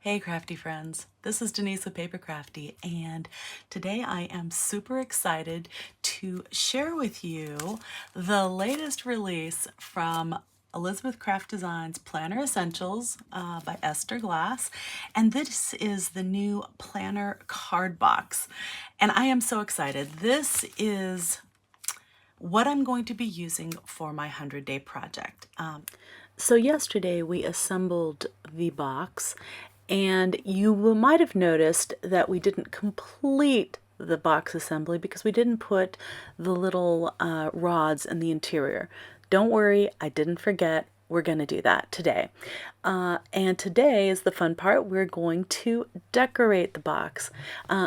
Hey crafty friends, this is Denise with PaperKraftD, and today I am super excited to share with you the latest release from Elizabeth Craft Designs Planner Essentials by Esther Glass, and this is the new planner card box, and I am so excited. This is what I'm going to be using for my 100-day project. So yesterday we assembled the box, and you might have noticed that we didn't complete the box assembly because we didn't put the little rods in the interior. Don't worry, I didn't forget. We're going to do that today. And today is the fun part. We're going to decorate the box.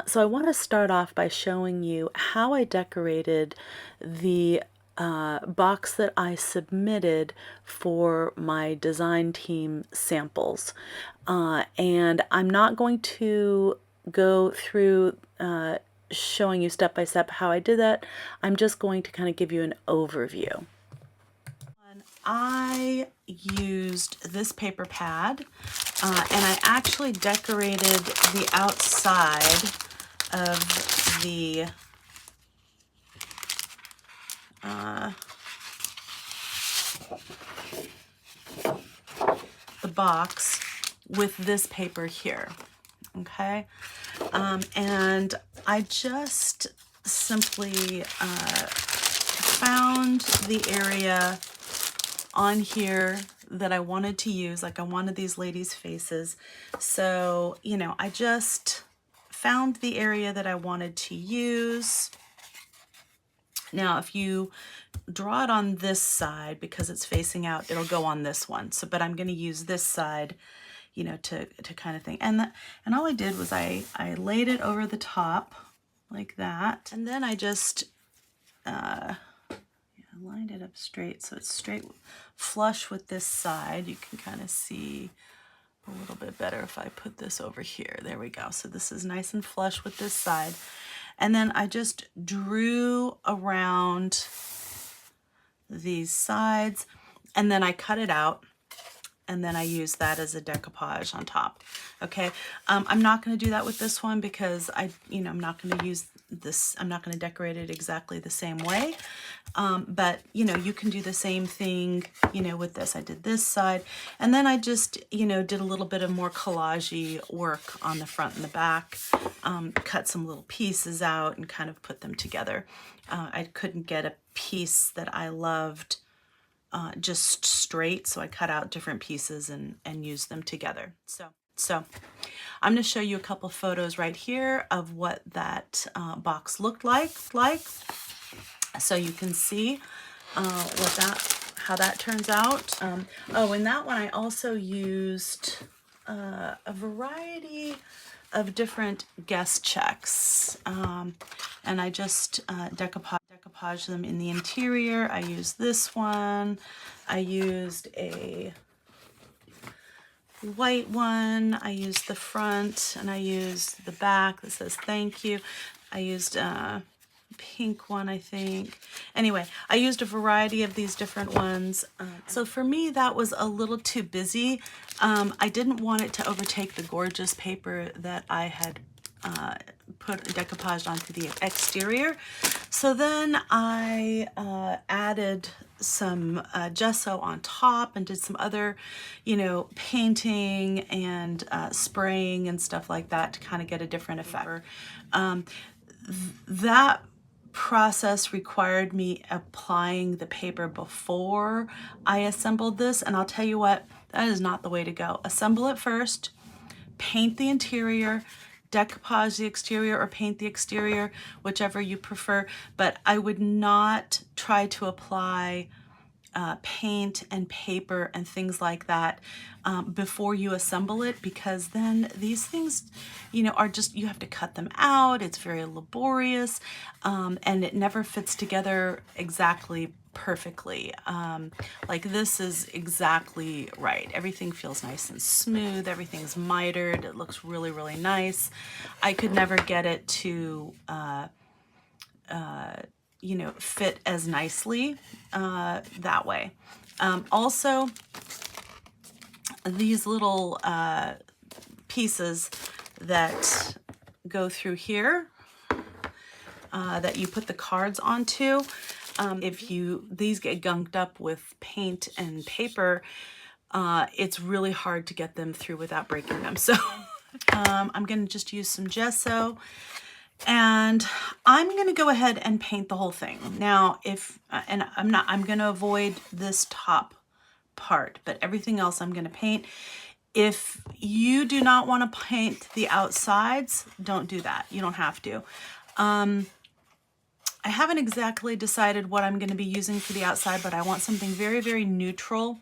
So I want to start off by showing you how I decorated the box that I submitted for my design team samples. And I'm not going to go through showing you step by step how I did that. I'm just going to kind of give you an overview. I used this paper pad and I actually decorated the outside of the box with this paper here, okay? And I just simply found the area on here that I wanted to use. Like I wanted these ladies' faces. So, you know, I just found the area that I wanted to use. Now, if you draw it on this side, because it's facing out, it'll go on this one. So, but I'm going to use this side, you know, to kind of thing. And all I did was I laid it over the top like that. And then I just lined it up straight, so it's straight flush with this side. You can kind of see a little bit better if I put this over here. There we go. So this is nice and flush with this side. And then I just drew around these sides, and then I cut it out, and then I use that as a decoupage on top. Okay, I'm not going to do that with this one because I'm not going to use this. I'm not going to decorate it exactly the same way. But you know, you can do the same thing, you know, with this. I did this side, and then I just, you know, did a little bit of more collage-y work on the front and the back, cut some little pieces out and kind of put them together. I couldn't get a piece that I loved just straight, so I cut out different pieces and used them together. So I'm going to show you a couple photos right here of what that box looked like, so you can see how that turns out. Oh, in that one I also used a variety of different guest checks, and I just decoupage them in the interior. I used this one. I used a white one. I used the front, and I used the back that says thank you. I used a pink one, I think. Anyway, I used a variety of these different ones. So for me, that was a little too busy. I didn't want it to overtake the gorgeous paper that I had put decoupaged onto the exterior. So then I added some gesso on top and did some other, you know, painting and spraying and stuff like that to kind of get a different effect. That process required me applying the paper before I assembled this, and I'll tell you what, that is not the way to go. Assemble it first, paint the interior, decoupage the exterior, or paint the exterior, whichever you prefer, but I would not try to apply paint and paper and things like that before you assemble it, because then these things, you know, are just, you have to cut them out. It's very laborious, and it never fits together exactly perfectly. Like this is exactly right. Everything feels nice and smooth. Everything's mitered. It looks really, really nice. I could never get it to you know, fit as nicely that way. Also, these little pieces that go through here that you put the cards onto. If these get gunked up with paint and paper, it's really hard to get them through without breaking them. So I'm going to just use some gesso, and I'm going to go ahead and paint the whole thing. Now, I'm going to avoid this top part, but everything else I'm going to paint. If you do not want to paint the outsides, don't do that. You don't have to. I haven't exactly decided what I'm going to be using for the outside, but I want something very, very neutral.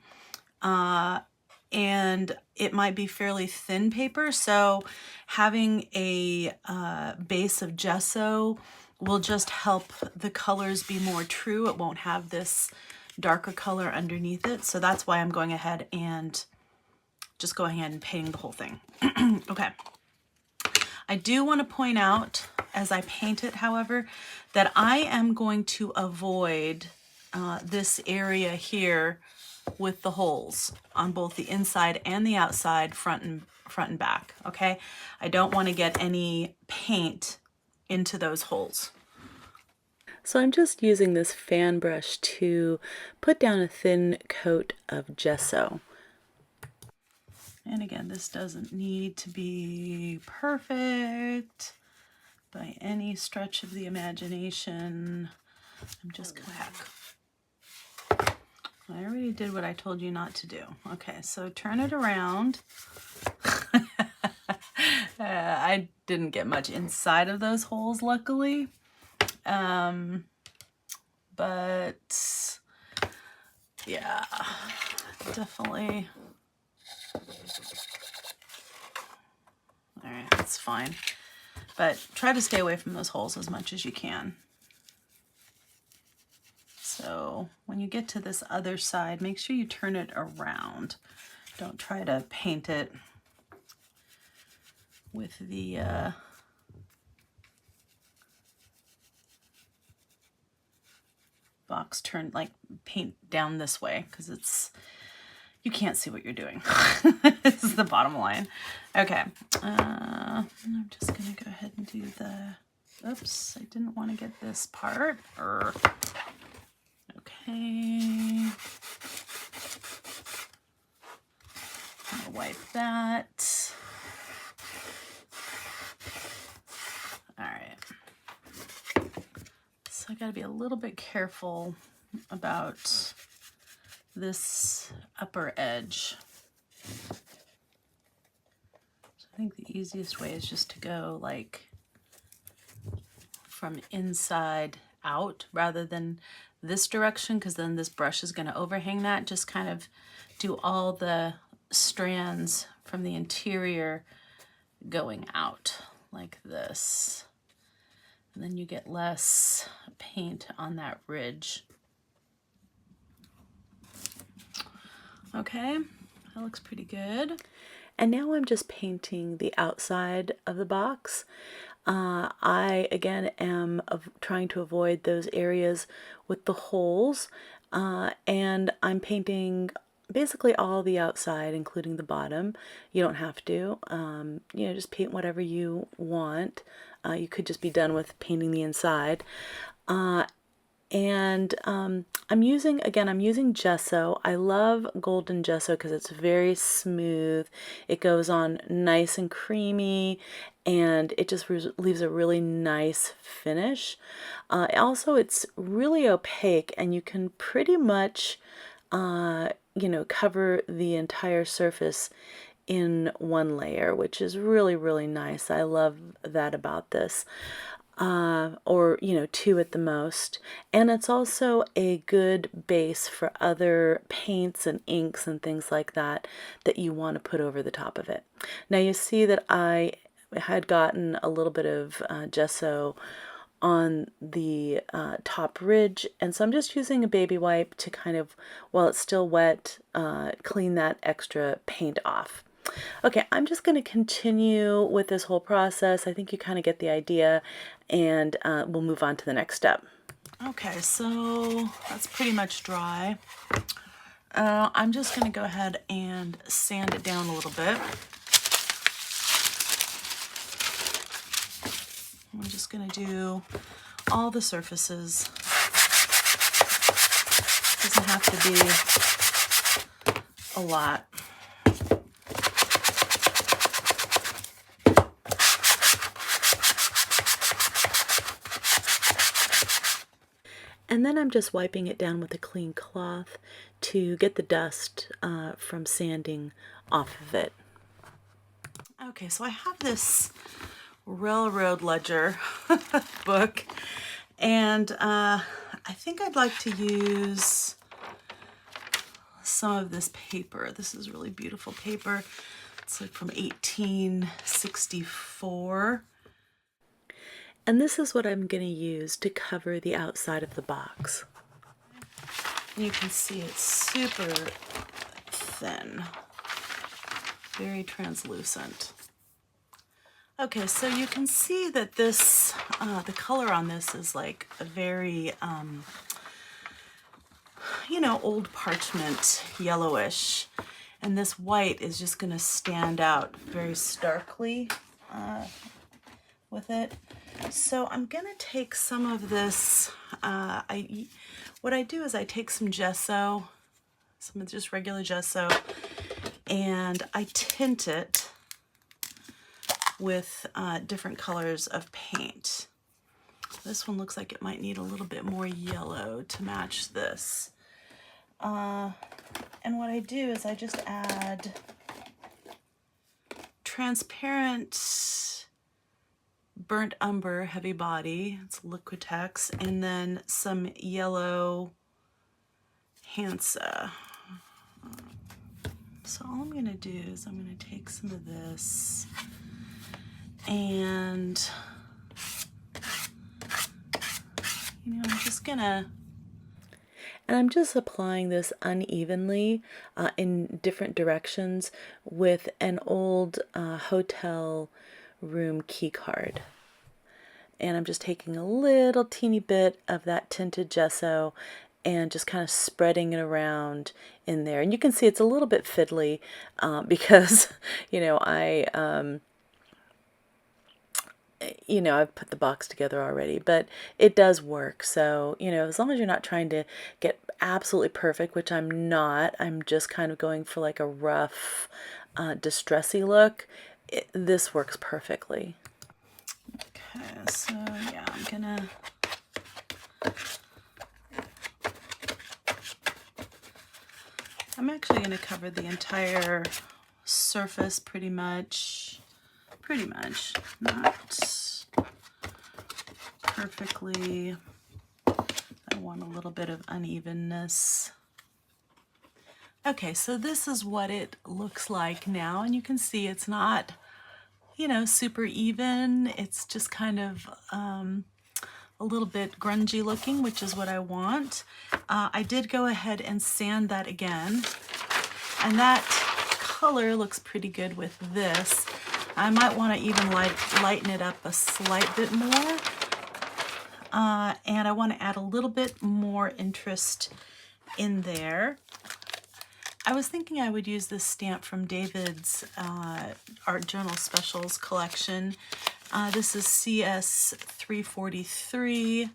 And it might be fairly thin paper, so having a base of gesso will just help the colors be more true. It won't have this darker color underneath it, so that's why I'm going ahead and just going ahead and painting the whole thing. Okay. I do want to point out as I paint it, however, that I am going to avoid this area here with the holes on both the inside and the outside, front and back, okay? I don't want to get any paint into those holes. So I'm just using this fan brush to put down a thin coat of gesso. And again, this doesn't need to be perfect by any stretch of the imagination. I'm just I already did what I told you not to do. Okay, so turn it around. I didn't get much inside of those holes, luckily. But yeah, definitely. All right, that's fine. But try to stay away from those holes as much as you can. So when you get to this other side, make sure you turn it around. Don't try to paint it with the box turned, like paint down this way, because you can't see what you're doing. This is the bottom line. Okay, I'm just gonna go ahead and do oops, I didn't want to get this part. Okay, I'm gonna wipe that. All right, so I gotta be a little bit careful about this upper edge. So I think the easiest way is just to go like from inside out rather than this direction, because then this brush is going to overhang that. Just kind of do all the strands from the interior going out like this. And then you get less paint on that ridge. Okay, that looks pretty good. And now I'm just painting the outside of the box. I, again, am trying to avoid those areas with the holes, and I'm painting basically all the outside, including the bottom. You don't have to, you know, just paint whatever you want. You could just be done with painting the inside. And I'm using gesso. I love golden gesso because it's very smooth. It goes on nice and creamy, and it just leaves a really nice finish. Also, it's really opaque, and you can pretty much, you know, cover the entire surface in one layer, which is really, really nice. I love that about this. Or, you know, two at the most. And it's also a good base for other paints and inks and things like that that you want to put over the top of it. Now you see that I had gotten a little bit of gesso on the top ridge, and so I'm just using a baby wipe to kind of, while it's still wet, clean that extra paint off. Okay, I'm just going to continue with this whole process. I think you kind of get the idea, and we'll move on to the next step. Okay, so that's pretty much dry. I'm just going to go ahead and sand it down a little bit. I'm just going to do all the surfaces. Doesn't have to be a lot. And then I'm just wiping it down with a clean cloth to get the dust from sanding off of it. Okay, so I have this railroad ledger book, and I think I'd like to use some of this paper. This is really beautiful paper. It's like from 1864. And this is what I'm going to use to cover the outside of the box. You can see it's super thin, very translucent. Okay, so you can see that this, the color on this is like a very, you know, old parchment, yellowish. And this white is just going to stand out very starkly with it. So I'm going to take some of this, what I do is I take some gesso, some just regular gesso, and I tint it with different colors of paint. This one looks like it might need a little bit more yellow to match this. And what I do is I just add transparent burnt umber heavy body, it's Liquitex, and then some yellow Hansa. So all I'm going to do is I'm going to take some of this and, you know, I'm just applying this unevenly in different directions with an old hotel room key card. And I'm just taking a little teeny bit of that tinted gesso and just kind of spreading it around in there. And you can see it's a little bit fiddly because, you know, I've put the box together already, but it does work. So, you know, as long as you're not trying to get absolutely perfect, which I'm not, I'm just kind of going for like a rough, distressy look, this works perfectly. Okay, so yeah, I'm actually gonna cover the entire surface pretty much, not perfectly. I want a little bit of unevenness. Okay, so this is what it looks like now, and you can see it's not, you know, super even. It's just kind of a little bit grungy looking, which is what I want. I did go ahead and sand that again, and that color looks pretty good with this. I might want to even lighten it up a slight bit more, and I want to add a little bit more interest in there. I was thinking I would use this stamp from David's Art Journal Specials collection. This is CS 343,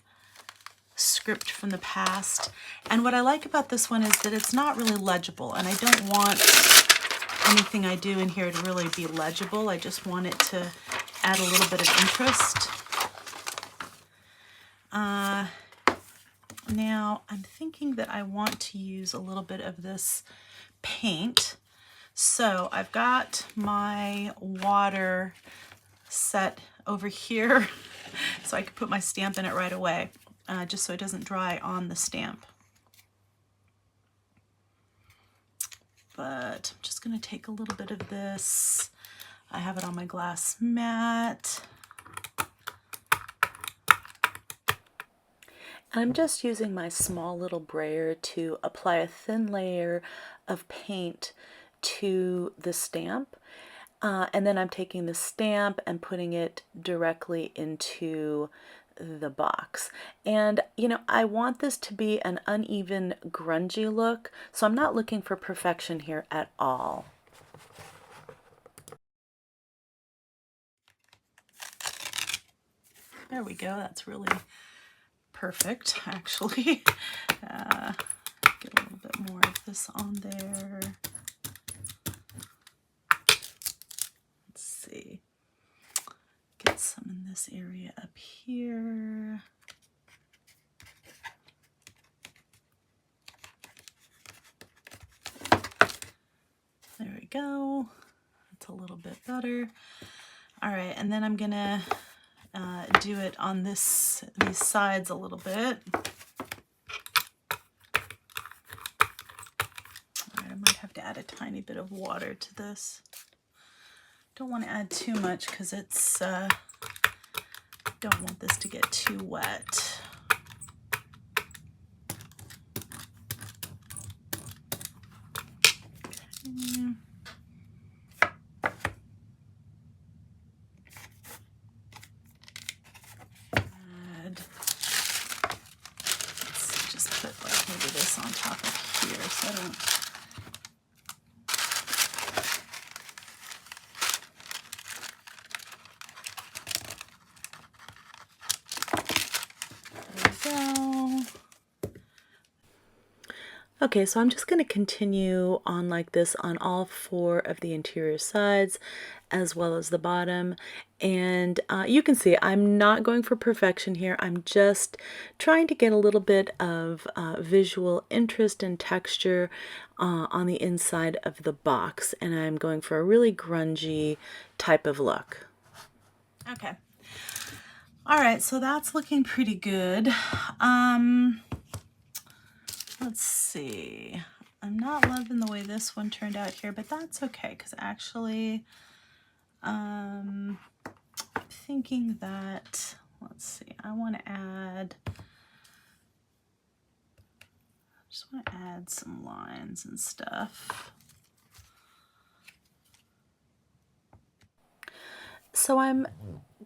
script from the past. And what I like about this one is that it's not really legible, and I don't want anything I do in here to really be legible. I just want it to add a little bit of interest. Now I'm thinking that I want to use a little bit of this paint. So I've got my water set over here so I can put my stamp in it right away, just so it doesn't dry on the stamp. But I'm just going to take a little bit of this. I have it on my glass mat. I'm just using my small little brayer to apply a thin layer of paint to the stamp. And then I'm taking the stamp and putting it directly into the box. And, you know, I want this to be an uneven, grungy look, so I'm not looking for perfection here at all. There we go. That's really perfect, actually. Get a little bit more of this on there. Let's see. Get some in this area up here. There we go. That's a little bit better. All right, and then I'm gonna do it on these sides a little bit. All right, I might have to add a tiny bit of water to this. Don't want to add too much because it's don't want this to get too wet. Okay. Let's just put like maybe this on top of here so I don't. Okay, so I'm just going to continue on like this on all 4 of the interior sides as well as the bottom. And you can see I'm not going for perfection here. I'm just trying to get a little bit of visual interest and texture on the inside of the box. And I'm going for a really grungy type of look. Okay. All right, so that's looking pretty good. Let's see. I'm not loving the way this one turned out here, but that's okay because actually I'm thinking that, let's see, I just want to add some lines and stuff. So I'm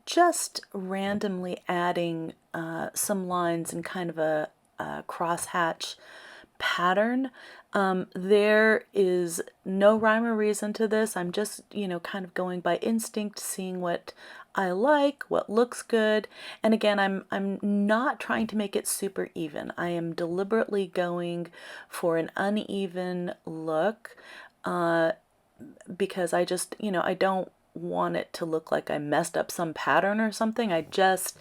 just randomly adding some lines in kind of a crosshatch pattern. There is no rhyme or reason to this. I'm just, kind of going by instinct, seeing what I like, what looks good. And again, I'm not trying to make it super even. I am deliberately going for an uneven look because I just, I don't want it to look like I messed up some pattern or something. I just,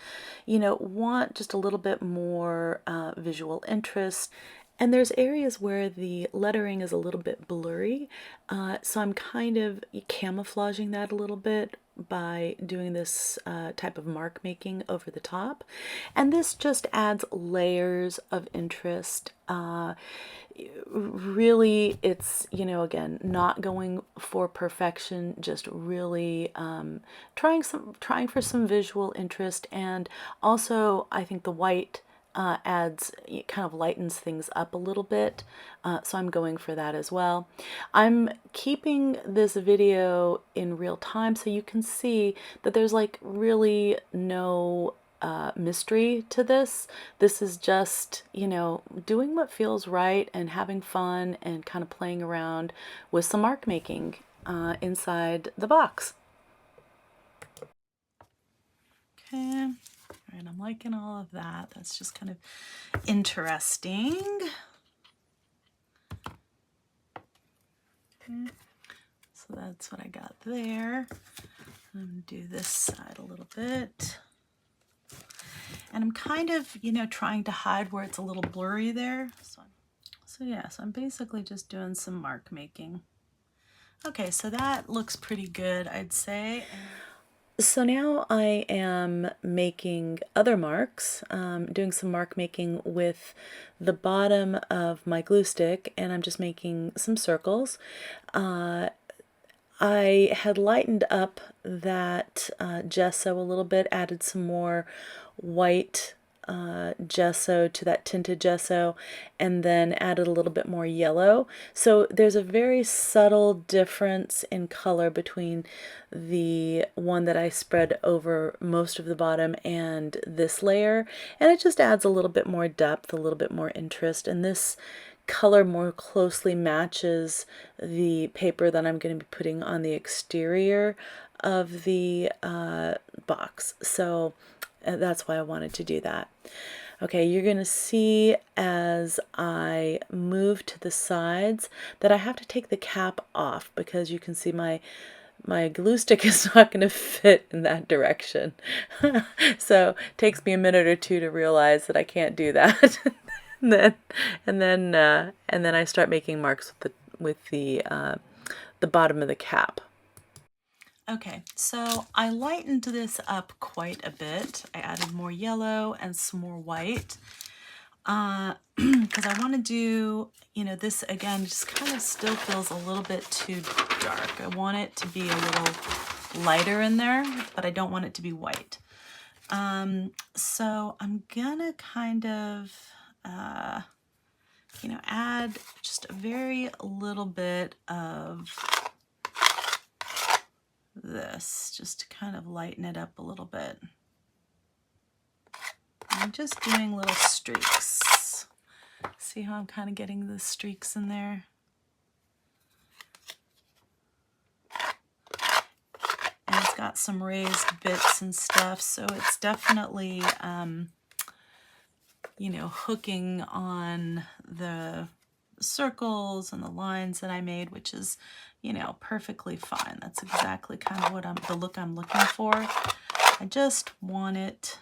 want just a little bit more visual interest. And there's areas where the lettering is a little bit blurry, so I'm kind of camouflaging that a little bit by doing this type of mark making over the top. And this just adds layers of interest. Really, it's, again, not going for perfection, just really trying for some visual interest. And also, I think the white adds, it kind of lightens things up a little bit, so I'm going for that as well. I'm keeping this video in real time so you can see that there's like really no mystery to this. This is just, doing what feels right and having fun and kind of playing around with some mark making inside the box. Okay. All right, I'm liking all of that. That's just kind of interesting. Okay, so that's what I got there. I'm gonna do this side a little bit. And I'm kind of, trying to hide where it's a little blurry there. So I'm basically just doing some mark making. Okay, so that looks pretty good, I'd say. So now I am making other marks, doing some mark making with the bottom of my glue stick, and I'm just making some circles. I had lightened up that gesso a little bit, added some more white gesso to that tinted gesso, and then added a little bit more yellow. So there's a very subtle difference in color between the one that I spread over most of the bottom and this layer, and it just adds a little bit more depth, a little bit more interest, and this color more closely matches the paper that I'm going to be putting on the exterior of the box. So that's why I wanted to do that. Okay, you're going to see as I move to the sides that I have to take the cap off because you can see my glue stick is not going to fit in that direction. So it takes me a minute or two to realize that I can't do that. and then I start making marks with the bottom of the cap. Okay, so I lightened this up quite a bit. I added more yellow and some more white because I want to do, this again just kind of still feels a little bit too dark. I want it to be a little lighter in there, but I don't want it to be white. So I'm gonna kind of, add just a very little bit of this just to kind of lighten it up a little bit. I'm just doing little streaks. See how I'm kind of getting the streaks in there? And it's got some raised bits and stuff, so it's definitely, hooking on the circles and the lines that I made, which is, perfectly fine. That's exactly kind of the look I'm looking for. I just want it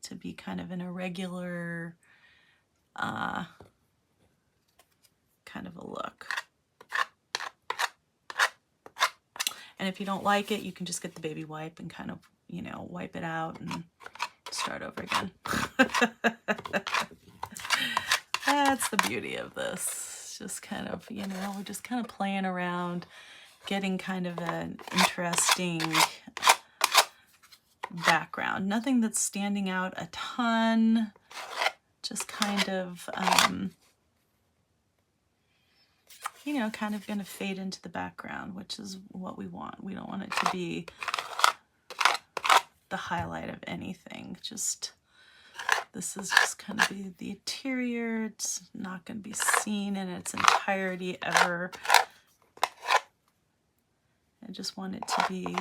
to be kind of an irregular kind of a look. And if you don't like it, you can just get the baby wipe and kind of, wipe it out and start over again. That's the beauty of this. It's just kind of, we're just kind of playing around, getting kind of an interesting background. Nothing that's standing out a ton, just kind of, kind of going to fade into the background, which is what we want. We don't want it to be the highlight of anything. This is just going to be the interior. It's not going to be seen in its entirety ever. I just want it to be,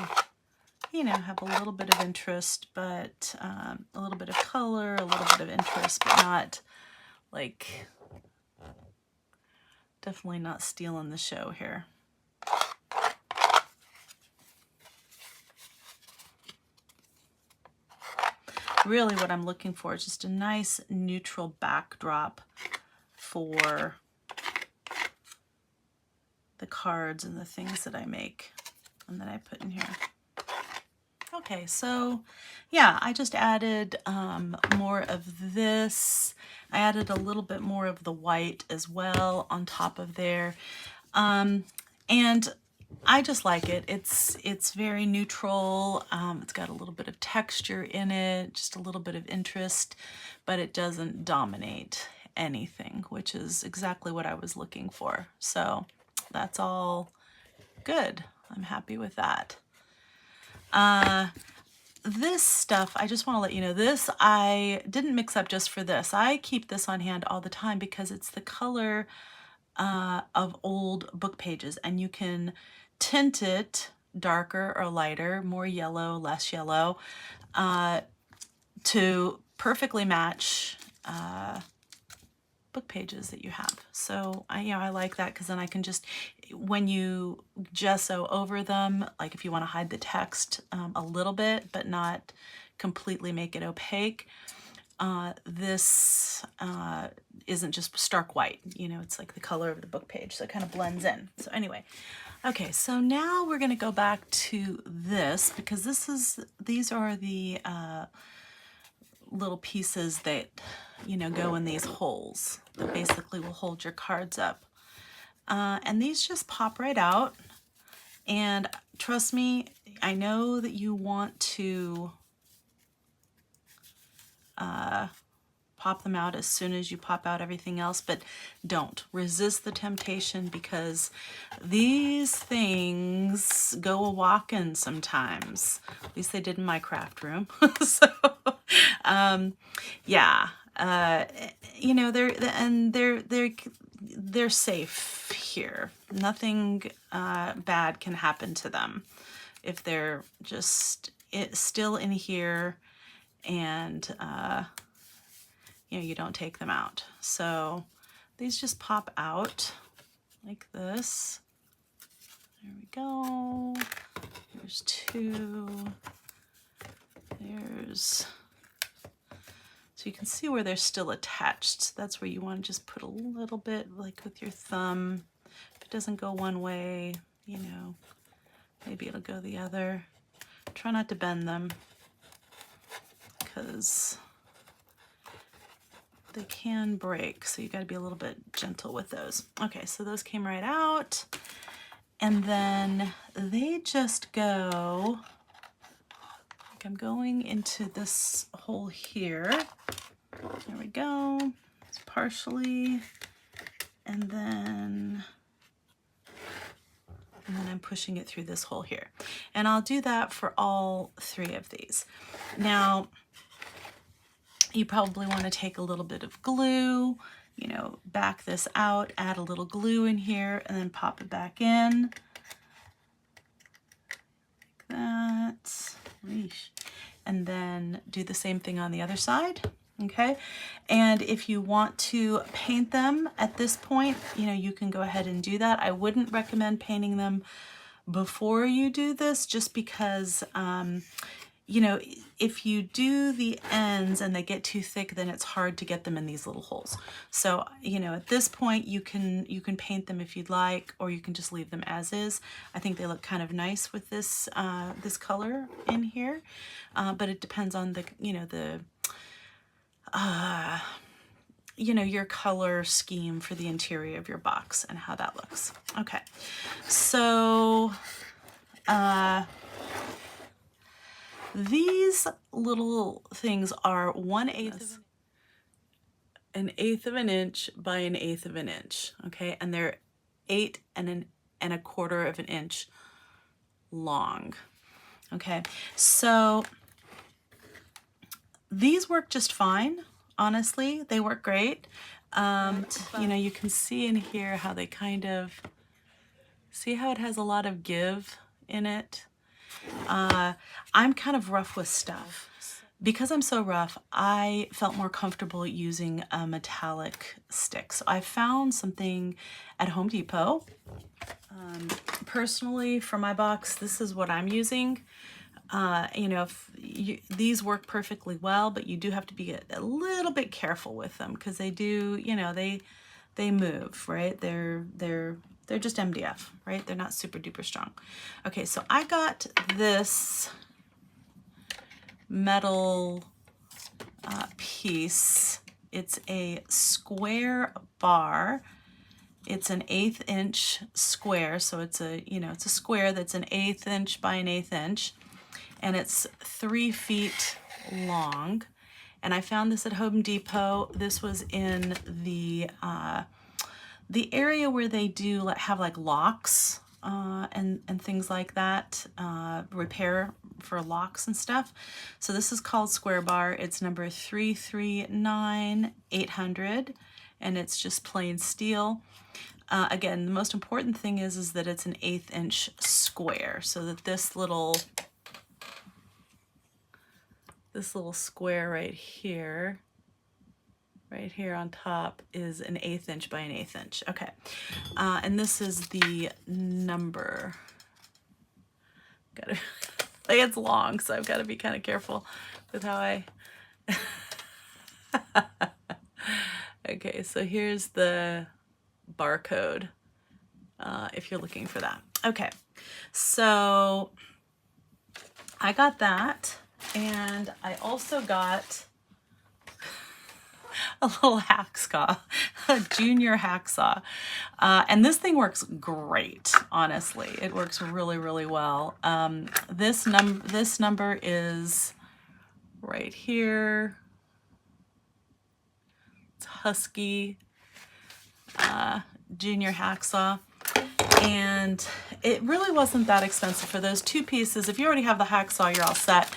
have a little bit of interest, but a little bit of color, a little bit of interest, but not like, definitely not stealing the show here. Really what I'm looking for is just a nice neutral backdrop for the cards and the things that I make and that I put in here. Okay, so yeah, I just added more of this. I added a little bit more of the white as well on top of there. And I just like it. It's very neutral. It's got a little bit of texture in it, just a little bit of interest, but it doesn't dominate anything, which is exactly what I was looking for. So that's all good. I'm happy with that. This stuff, I just want to let you know, this I didn't mix up just for this. I keep this on hand all the time because it's the color of old book pages, and you can tint it darker or lighter, more yellow, less yellow, to perfectly match book pages that you have. So I like that because then I can just, when you gesso over them, like if you want to hide the text a little bit but not completely make it opaque, this isn't just stark white, it's like the color of the book page, so it kind of blends in. So anyway, okay, so now we're going to go back to this because these are the little pieces that go in these holes that basically will hold your cards up, and these just pop right out. And trust me, I know that you want to pop them out as soon as you pop out everything else, but don't resist the temptation because these things go a walking sometimes. At least they did in my craft room. So yeah, they're safe here. Nothing bad can happen to them if they're just still in here and you know, you don't take them out. So these just pop out like this. There we go. There's two. There's, so you can see where they're still attached. That's where you want to just put a little bit, like with your thumb. If it doesn't go one way, you know, maybe it'll go the other. Try not to bend them because they can break, so you got to be a little bit gentle with those. Okay, so those came right out, and then they just go, like I'm going into this hole here. There we go. It's partially, and then I'm pushing it through this hole here. And I'll do that for all three of these. Now, you probably want to take a little bit of glue, you know, back this out, add a little glue in here, and then pop it back in. Like that. And then do the same thing on the other side. Okay, and if you want to paint them at this point, you know, you can go ahead and do that. I wouldn't recommend painting them before you do this, just because, you know, if you do the ends and they get too thick, then it's hard to get them in these little holes. So, you know, at this point, you can paint them if you'd like, or you can just leave them as is. I think they look kind of nice with this this color in here, but it depends on the, you know, the you know, your color scheme for the interior of your box and how that looks. Okay, so these little things are 1/8 an eighth of an inch by 1/8 of an inch. Okay, and they're 8 1/4 of an inch long. Okay, so these work just fine. Honestly, they work great. You know, you can see in here how they kind of, see how it has a lot of give in it. I'm kind of rough with stuff. Because I'm so rough, I felt more comfortable using a metallic stick. So I found something at Home Depot. Personally, for my box, this is what I'm using. You know, these work perfectly well, but you do have to be a little bit careful with them because they do, you know, they move, right? They're just MDF, right? They're not super duper strong. Okay, so I got this metal piece. It's a square bar. It's an 1/8 inch square, so it's a, you know, it's a square that's an 1/8 inch by an 1/8 inch. And it's 3 feet long. And I found this at Home Depot. This was in the area where they do have like locks and things like that, repair for locks and stuff. So this is called Square Bar. It's number 339800, and it's just plain steel. Again, the most important thing is that it's an 1/8 inch square, so that this little square right here on top is an 1/8 inch by an 1/8 inch. Okay, and this is the number. Gotta, like, it's long, so I've got to be kind of careful with how I. Okay, so here's the barcode if you're looking for that. Okay, so I got that. And I also got a little hacksaw, a junior hacksaw. And this thing works great, honestly. It works really, really well. This number is right here. It's Husky junior hacksaw. And it really wasn't that expensive for those 2 pieces. If you already have the hacksaw, you're all set.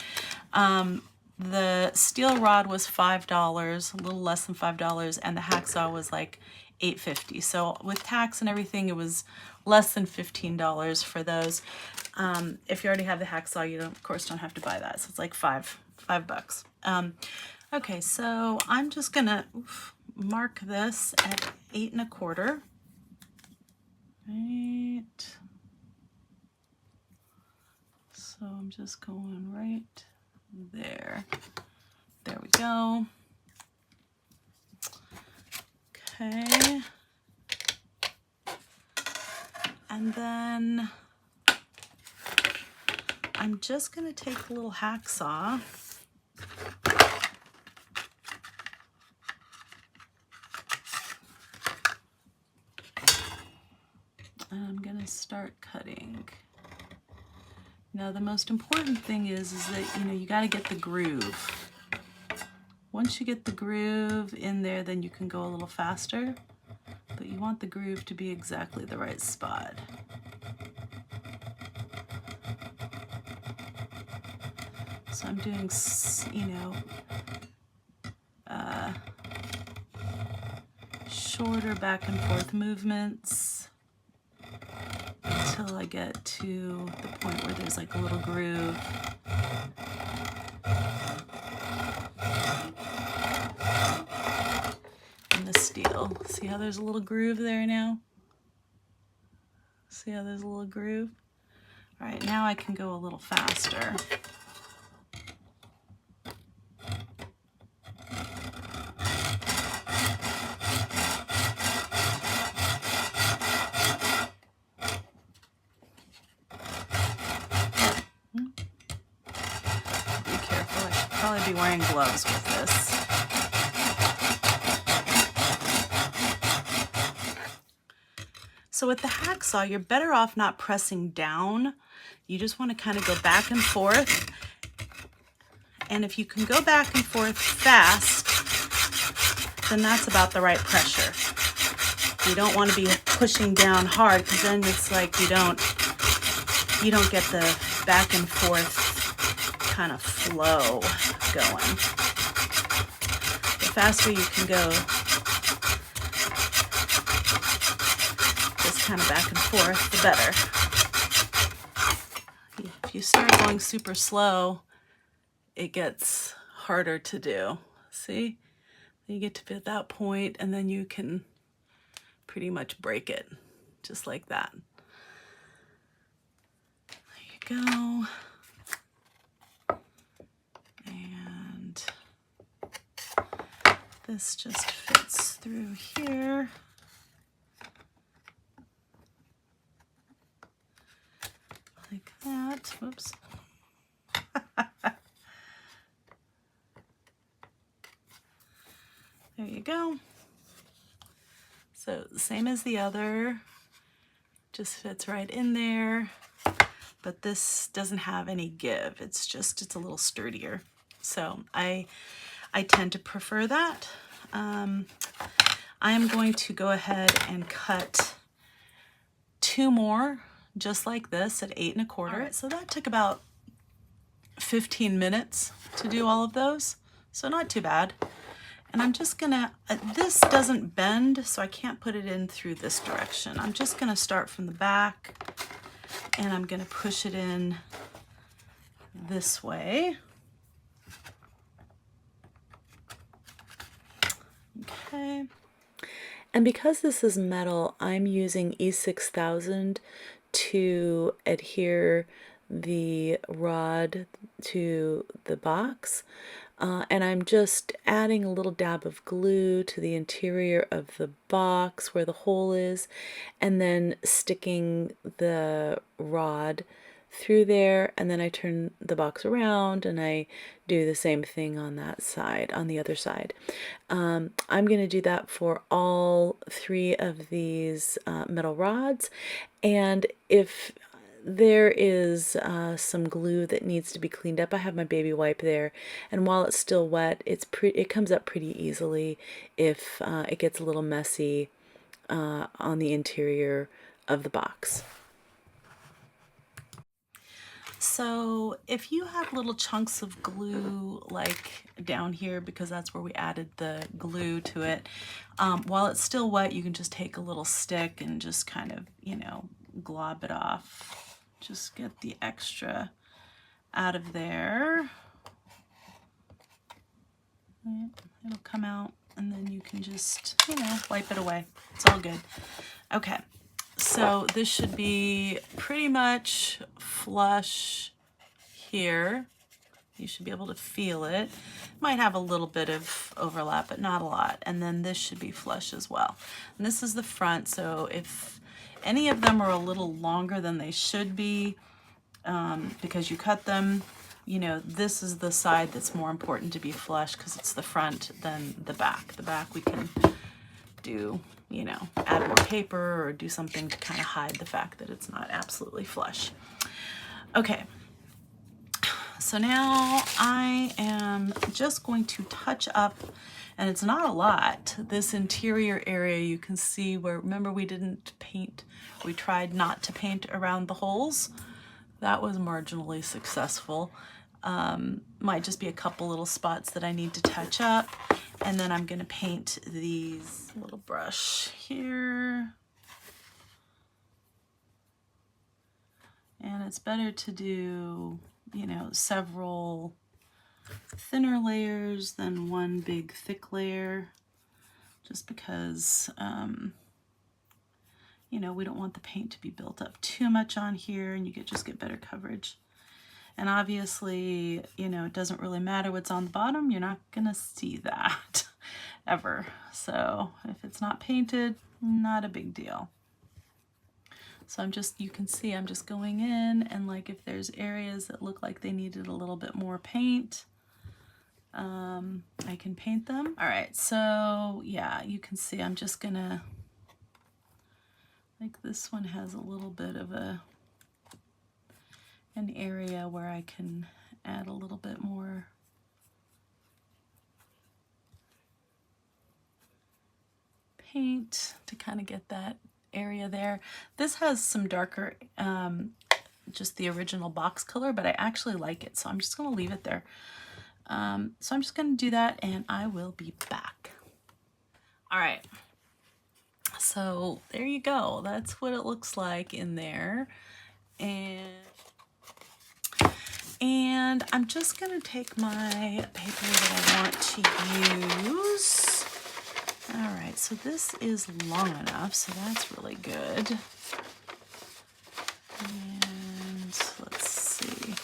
The steel rod was $5, a little less than $5, and the hacksaw was like $8.50. So with tax and everything, it was less than $15 for those. If you already have the hacksaw, you don't, of course, don't have to buy that. So it's like five bucks. Okay, so I'm just gonna mark this at 8 1/4. Right. So I'm just going right there. There we go. Okay. And then I'm just going to take a little hacksaw and I'm going to start cutting. Now the most important thing is that, you know, you got to get the groove. Once you get the groove in there, then you can go a little faster, but you want the groove to be exactly the right spot. So I'm doing, you know, shorter back and forth movements until I get to the point where there's like a little groove. In the steel. See how there's a little groove there now? See how there's a little groove? All right, now I can go a little faster. Be careful, I should probably be wearing gloves with this. So with the hacksaw, you're better off not pressing down. You just want to kind of go back and forth. And if you can go back and forth fast, then that's about the right pressure. You don't want to be pushing down hard, because then it's like you don't get the back and forth kind of flow going. The faster you can go just kind of back and forth, the better. If you start going super slow, it gets harder to do. See? You get to that point, and then you can pretty much break it, just like that. There you go. And this just fits through here. Like that. Whoops. There you go. So same as the other, just fits right in there, but this doesn't have any give. It's a little sturdier. So I tend to prefer that. I am going to go ahead and cut 2 more just like this at 8 1/4. All right, so that took about 15 minutes to do all of those, so not too bad. And I'm just gonna, this doesn't bend, so I can't put it in through this direction. I'm just gonna start from the back, and I'm gonna push it in this way. Okay. And because this is metal, I'm using E6000 to adhere the rod to the box. And I'm just adding a little dab of glue to the interior of the box where the hole is, and then sticking the rod through there, and then I turn the box around and I do the same thing on that side, on the other side. I'm going to do that for all 3 of these metal rods, and if there is some glue that needs to be cleaned up, I have my baby wipe there, and while it's still wet, it comes up pretty easily if it gets a little messy on the interior of the box. So if you have little chunks of glue like down here, because that's where we added the glue to it, while it's still wet, you can just take a little stick and just kind of, you know, glob it off. Just get the extra out of there. It'll come out and then you can just, you know, wipe it away. It's all good. Okay, so this should be pretty much flush here. You should be able to feel it. Might have a little bit of overlap, but not a lot. And then this should be flush as well. And this is the front, so if any of them are a little longer than they should be, because you cut them, you know, this is the side that's more important to be flush because it's the front than the back. The back we can do, you know, add more paper or do something to kind of hide the fact that it's not absolutely flush. Okay, so now I am just going to touch up, and it's not a lot, this interior area. You can see where, remember we didn't paint, we tried not to paint around the holes. That was marginally successful. Might just be a couple little spots that I need to touch up. And then I'm gonna paint these little brush here. And it's better to do, you know, several thinner layers than one big thick layer, just because, you know, we don't want the paint to be built up too much on here and you just get better coverage. And obviously, you know, it doesn't really matter what's on the bottom. You're not gonna see that ever. So if it's not painted, not a big deal. So I'm just, you can see I'm just going in, and like if there's areas that look like they needed a little bit more paint, I can paint them. All right, so yeah, you can see I'm just gonna, like this one has a little bit of an area where I can add a little bit more paint to kind of get that area there. This has some darker, just the original box color, but I actually like it, so I'm just gonna leave it there. So I'm just gonna do that and I will be back. All right, so there you go. That's what it looks like in there. And I'm just gonna take my paper that I want to use. All right, so this is long enough, so that's really good. And let's see.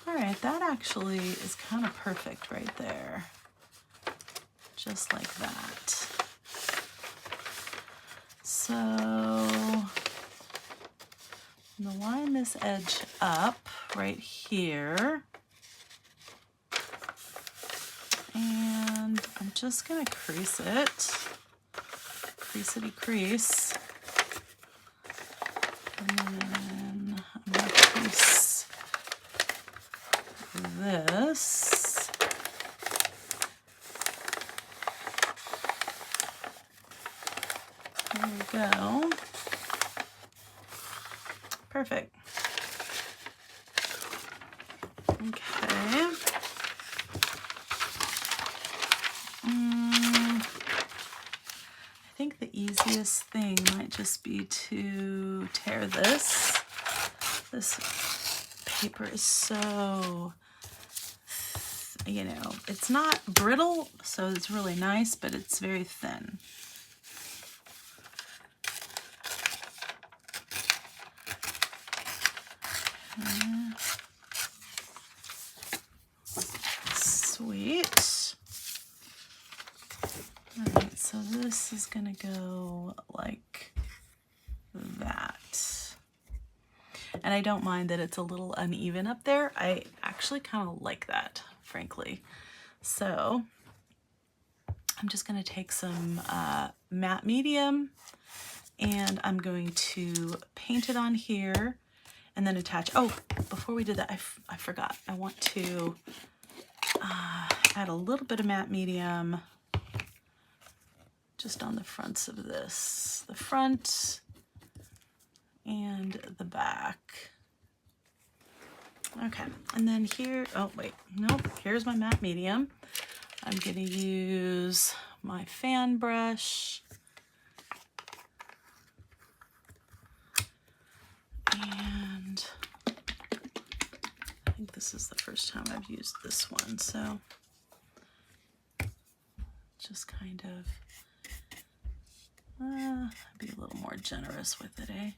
All right, that actually is kind of perfect right there. Just like that. So I'm gonna line this edge up right here. And I'm just gonna crease it. Creasity crease. And then I'm gonna crease this. There we go. Perfect. Okay. I think the easiest thing might just be to tear this. This paper is so, you know, it's not brittle, so it's really nice, but it's very thin. Sweet. All right, so this is gonna go like that. And I don't mind that it's a little uneven up there. I actually kind of like that, frankly. So I'm just gonna take some matte medium and I'm going to paint it on here and then attach. Oh, before we did that, I forgot. I want to add a little bit of matte medium just on the fronts of this. The front and the back. Okay, and then here, oh wait, nope, here's my matte medium. I'm gonna use my fan brush. And I think this is the first time I've used this one, so just kind of be a little more generous with it, eh?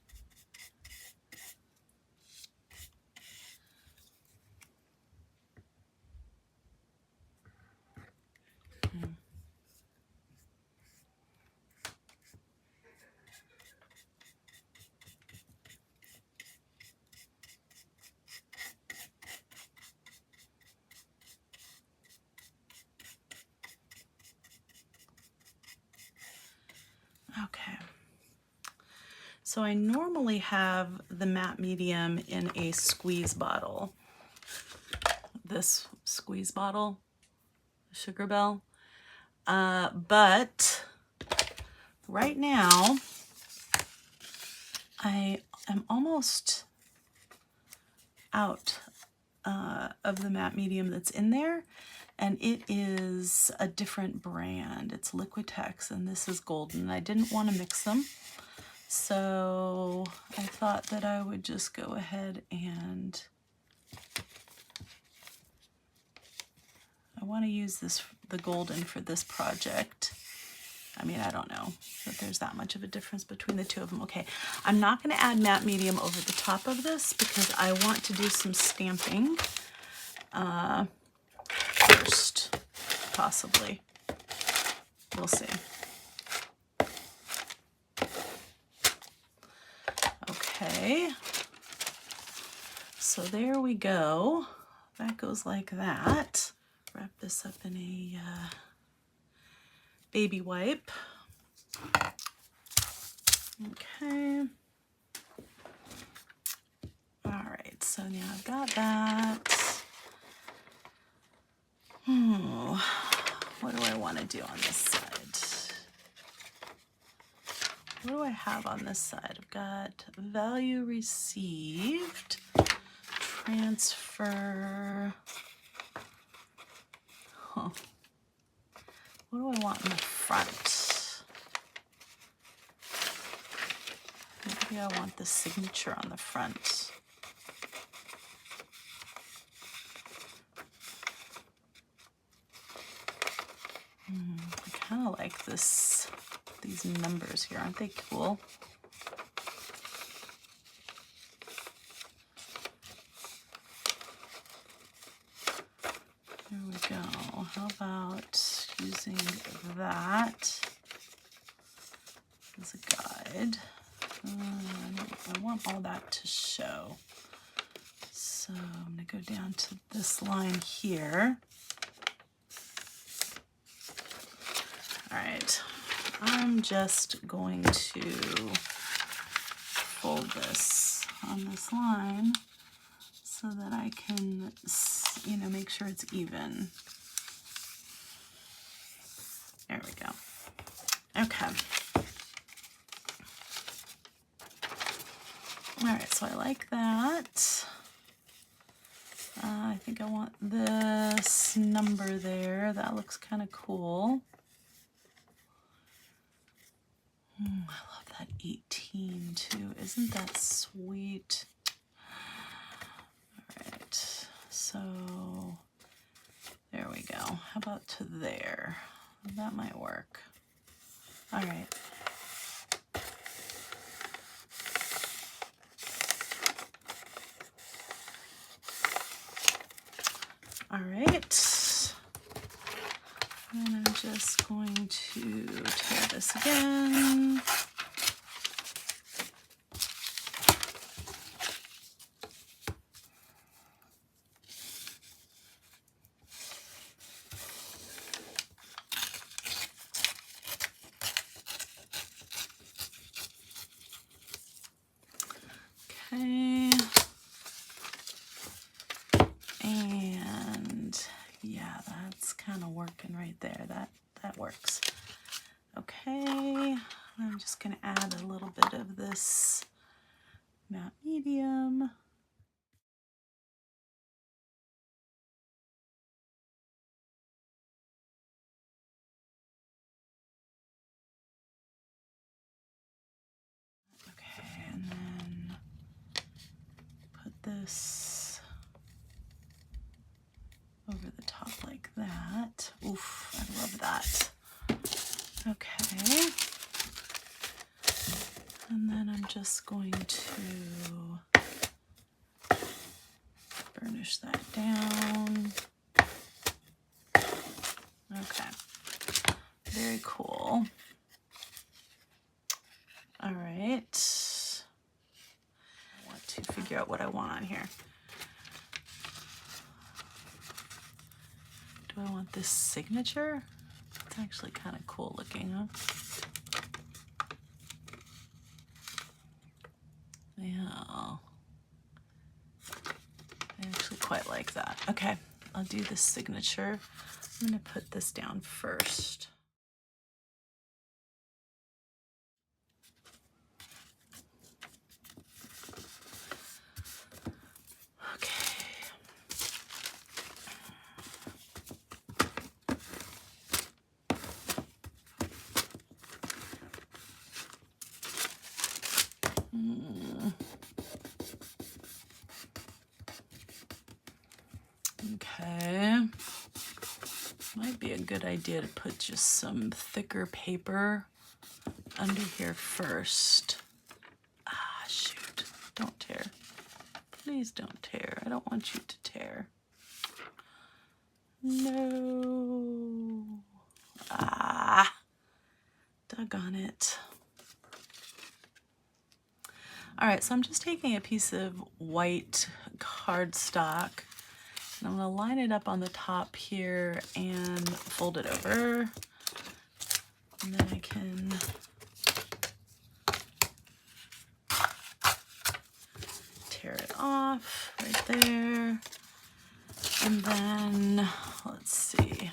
Okay. So I normally have the matte medium in a squeeze bottle. This squeeze bottle, Sugar Bell. But right now, I am almost out of the matte medium that's in there, and it is a different brand. It's Liquitex, and this is golden. I didn't want to mix them, so I thought that I would just go ahead and I want to use the golden for this project. I mean, I don't know that there's that much of a difference between the two of them. Okay, I'm not going to add matte medium over the top of this because I want to do some stamping first, possibly. We'll see. Okay, so there we go. That goes like that. Wrap this up in a baby wipe. Okay. All right, so now I've got that. What do I want to do on this side? What do I have on this side? I've got value received, transfer. Huh. What do I want in the front? Maybe I want the signature on the front. I kind of like these numbers here. Aren't they cool? There we go. How about using that as a guide? I want all that to show. So I'm going to go down to this line here. All right, I'm just going to fold this on this line so that I can, you know, make sure it's even. There we go. Okay. All right, so I like that. I think I want this number there. That looks kind of cool. I love that 18 too. Isn't that sweet? All right, so there we go. How about to there? That might work. All right. All right. And I'm just going to tear this again. Okay. And yeah, that's kind of working right there. That works. Okay. I'm just going to add a little bit of this matte medium. this over the top like that. Oof, I love that. Okay. And then I'm just going to burnish that down. Okay. Very cool. All right. I want to figure out what I want on here. Do I want this signature? It's actually kind of cool looking, huh? Yeah. I actually quite like that. Okay, I'll do the signature. I'm going to put this down first. Okay. Might be a good idea to put just some thicker paper under here first. Ah, shoot. Don't tear. Please don't tear. I don't want you to tear. No. Ah. Doggone it. All right, so I'm just taking a piece of white cardstock and I'm going to line it up on the top here and fold it over. And then I can tear it off right there. And then, let's see.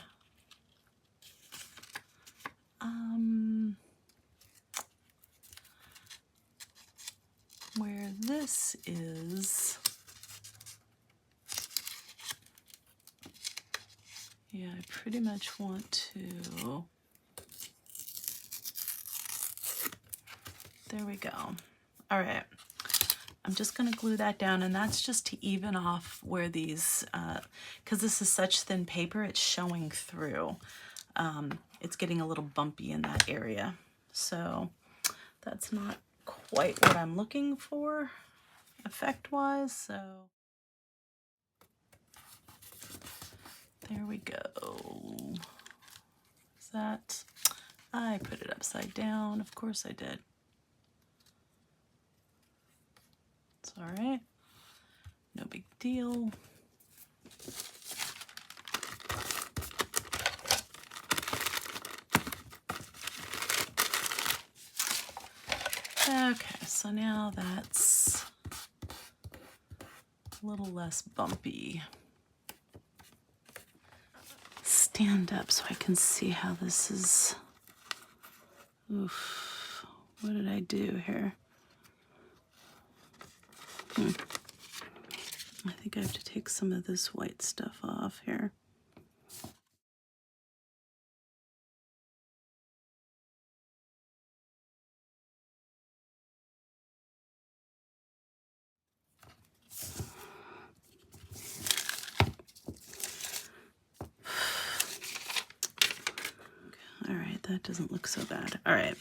Where this is, yeah, I pretty much want to, there we go. All right, I'm just gonna glue that down, and that's just to even off where these, because this is such thin paper, it's showing through. It's getting a little bumpy in that area. So that's not quite what I'm looking for effect-wise, so there we go. Is that, I put it upside down, of course I did. It's all right, no big deal. Okay, so now that's a little less bumpy. Stand up so I can see how this is. Oof, what did I do here? I think I have to take some of this white stuff off here. All right, that doesn't look so bad. All right.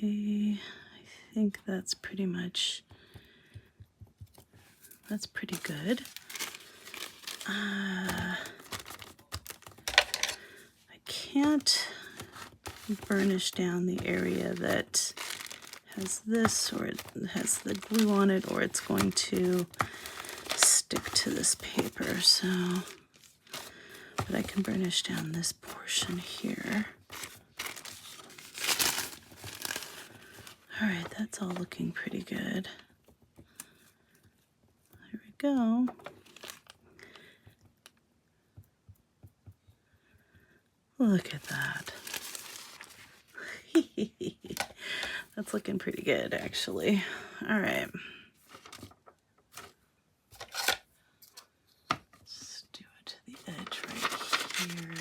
Okay, I think that's pretty good. I can't burnish down the area that has this, or it has the glue on it, or it's going to stick to this paper. So, but I can burnish down this portion here. All right, that's all looking pretty good. There we go. Look at that. That's looking pretty good, actually. All right. Let's do it to the edge right here.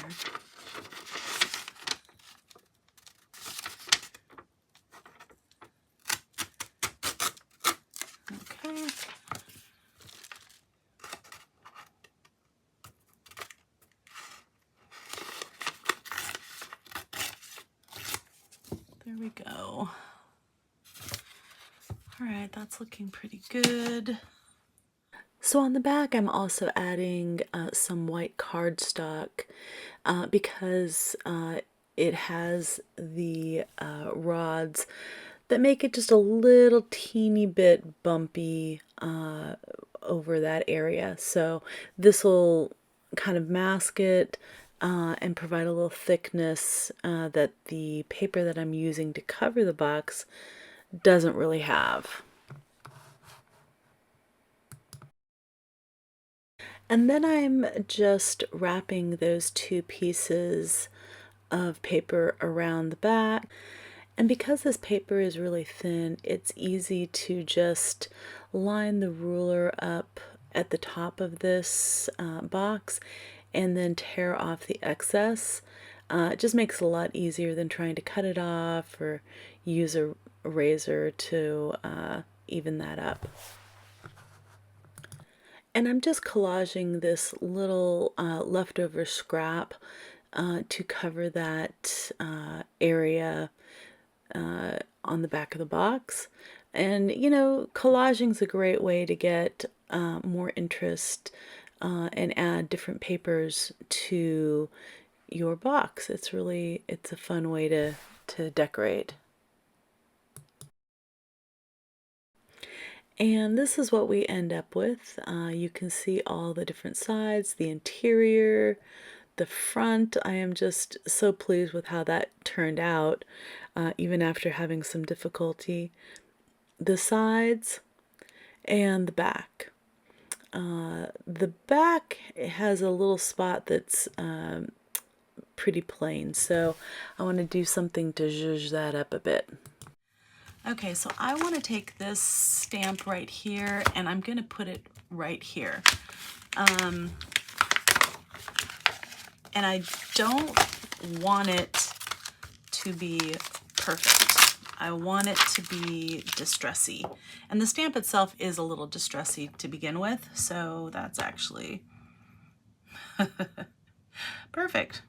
Okay. There we go. All right, that's looking pretty good. So on the back, I'm also adding some white cardstock because it has the rods that make it just a little teeny bit bumpy over that area. So this will kind of mask it and provide a little thickness that the paper that I'm using to cover the box doesn't really have. And then I'm just wrapping those two pieces of paper around the back. And because this paper is really thin, it's easy to just line the ruler up at the top of this box and then tear off the excess. It just makes it a lot easier than trying to cut it off or use a razor to even that up. And I'm just collaging this little leftover scrap to cover that area on the back of the box. And, you know, collaging is a great way to get more interest and add different papers to your box. It's a fun way to decorate. And this is what we end up with. You can see all the different sides, the interior, the front. I am just so pleased with how that turned out, even after having some difficulty. The sides and the back. The back has a little spot that's pretty plain, so I want to do something to zhuzh that up a bit. Okay, so I want to take this stamp right here and I'm going to put it right here. And I don't want it to be perfect. I want it to be distressy. And the stamp itself is a little distressy to begin with, so that's actually perfect.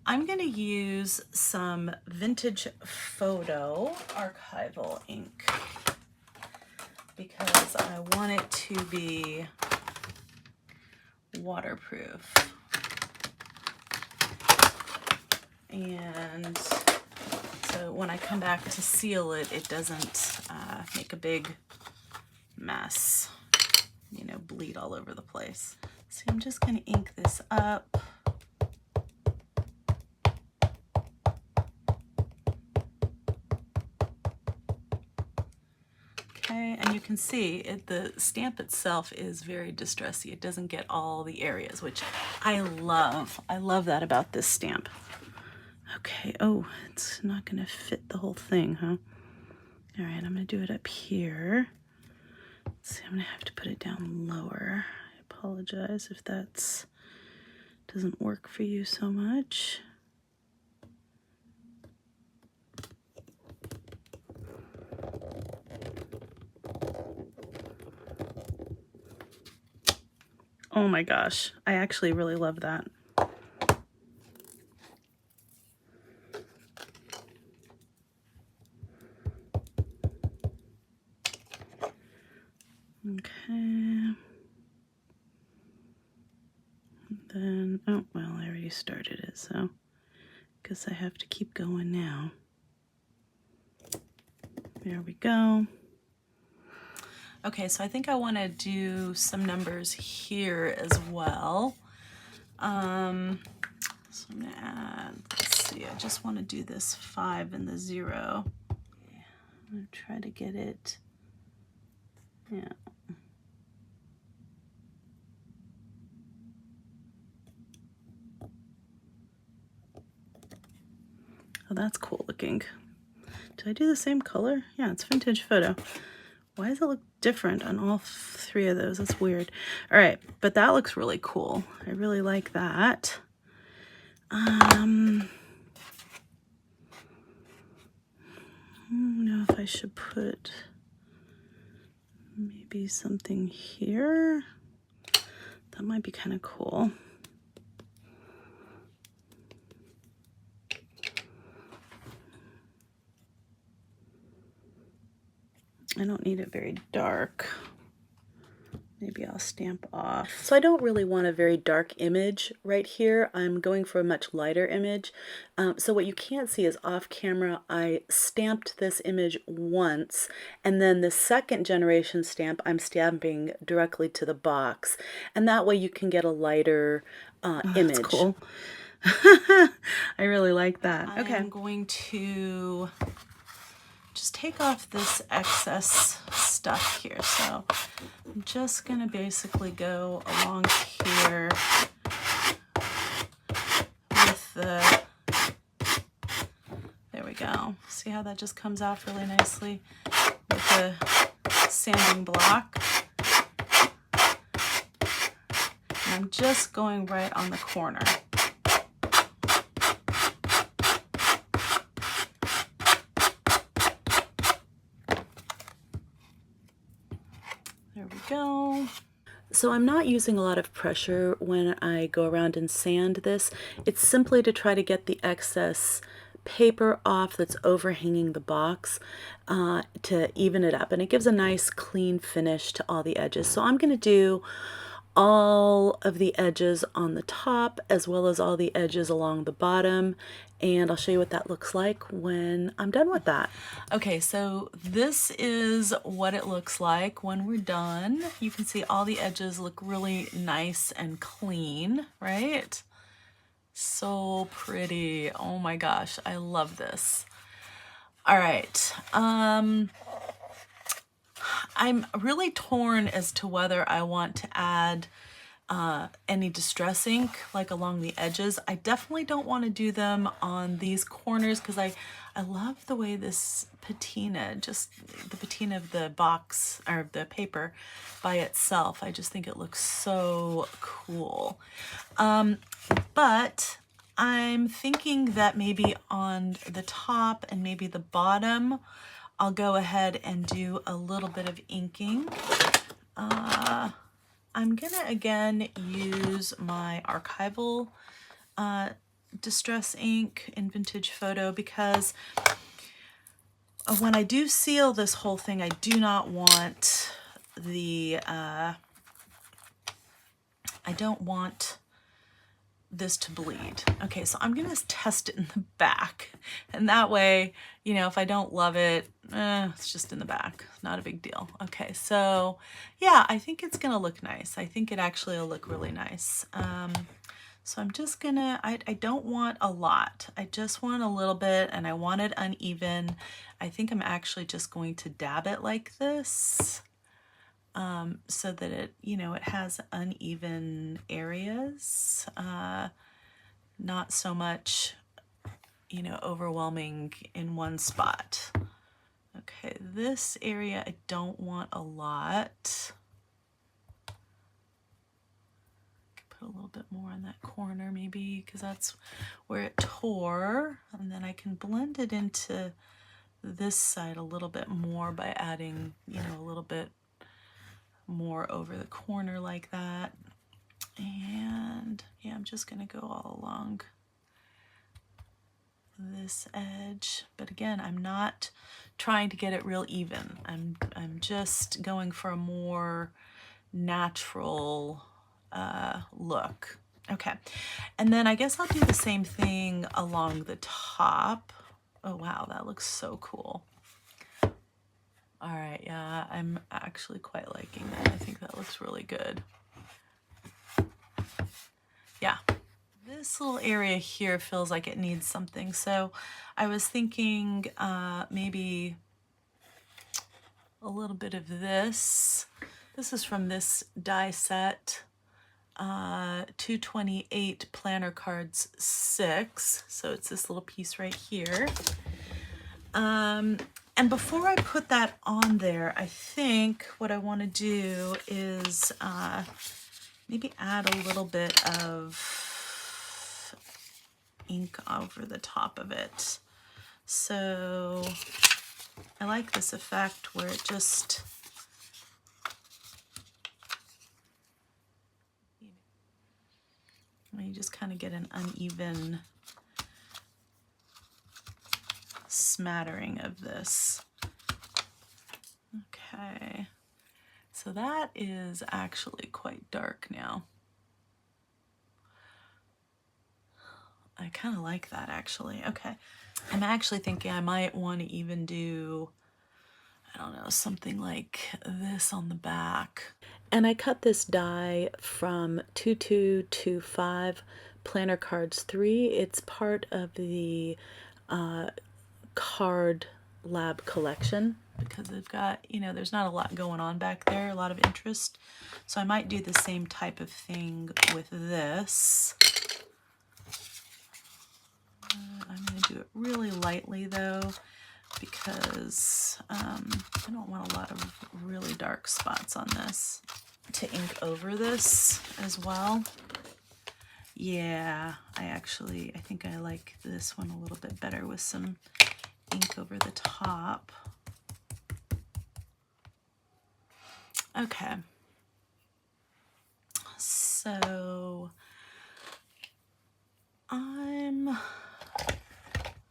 I'm going to use some Vintage Photo archival ink because I want it to be waterproof. And so when I come back to seal it, it doesn't make a big mess, you know, bleed all over the place. So I'm just going to ink this up. Okay, and you can see the stamp itself is very distressy. It doesn't get all the areas, which I love. I love that about this stamp. Okay, oh, it's not gonna fit the whole thing, huh? All right, I'm gonna do it up here. Let's see, I'm gonna have to put it down lower. I apologize if that doesn't work for you so much. Oh my gosh, I actually really love that. Okay. Then, oh, well, I already started it, so I guess I have to keep going now. There we go. Okay, so I think I want to do some numbers here as well. So I'm going to add, let's see, I just want to do this 5 and the 0. I'm gonna try to get it, yeah. Oh, that's cool looking. Did I do the same color? Yeah, it's vintage photo. Why does it look different on all three of those? That's weird. All right, but that looks really cool. I really like that. I don't know if I should put maybe something here. That might be kind of cool. I don't need it very dark. Maybe I'll stamp off. So I don't really want a very dark image right here. I'm going for a much lighter image. So what you can't see is off camera, I stamped this image once, and then the second generation stamp, I'm stamping directly to the box. And that way you can get a lighter image. That's cool. I really like that. Okay. I'm going to just take off this excess stuff here. So I'm just gonna basically go along here with the, there we go. See how that just comes out really nicely with the sanding block. And I'm just going right on the corner. There we go. So I'm not using a lot of pressure when I go around and sand this. It's simply to try to get the excess paper off that's overhanging the box to even it up. And it gives a nice clean finish to all the edges. So I'm going to do all of the edges on the top as well as all the edges along the bottom, and I'll show you what that looks like when I'm done with that. Okay, so this is what it looks like when we're done. You can see all the edges look really nice and clean, right? So pretty. Oh my gosh, I love this. All right. I'm really torn as to whether I want to add any distress ink like along the edges. I definitely don't want to do them on these corners because I love the way this patina, just the patina of the box or the paper by itself. I just think it looks so cool. But I'm thinking that maybe on the top and maybe the bottom, I'll go ahead and do a little bit of inking. I'm gonna again use my archival distress ink in Vintage Photo because when I do seal this whole thing, I do not want the, I don't want this to bleed. Okay, so I'm gonna test it in the back, and that way, you know, if I don't love it, it's just in the back, not a big deal. Okay, so yeah, I think it's gonna look nice. I think it actually will look really nice. So I'm just gonna, I don't want a lot. I just want a little bit, and I want it uneven. I think I'm actually just going to dab it like this. So that it, you know, it has uneven areas, not so much, you know, overwhelming in one spot. Okay, this area I don't want a lot. Put a little bit more in that corner maybe because that's where it tore, and then I can blend it into this side a little bit more by adding, you know, a little bit more over the corner like that. And yeah, I'm just gonna go all along this edge, but again, I'm not trying to get it real even. I'm just going for a more natural look. Okay, and then I guess I'll do the same thing along the top. Oh wow, that looks so cool. All right, yeah, I'm actually quite liking that. I think that looks really good. Yeah, this little area here feels like it needs something. So I was thinking maybe a little bit of this. This is from this die set, 228 planner cards 6. So it's this little piece right here. And before I put that on there, I think what I want to do is maybe add a little bit of ink over the top of it. So I like this effect where it just, you just kind of get an uneven smattering of this. Okay, so that is actually quite dark now. I kind of like that actually. Okay, I'm actually thinking I might want to even do, I don't know, something like this on the back. And I cut this die from 2225 Planner Cards 3. It's part of the card lab collection because they've got, you know, there's not a lot going on back there, a lot of interest. So I might do the same type of thing with this. I'm going to do it really lightly though, because I don't want a lot of really dark spots on this. To ink over this as well. Yeah, I think I like this one a little bit better with some ink over the top. Okay. So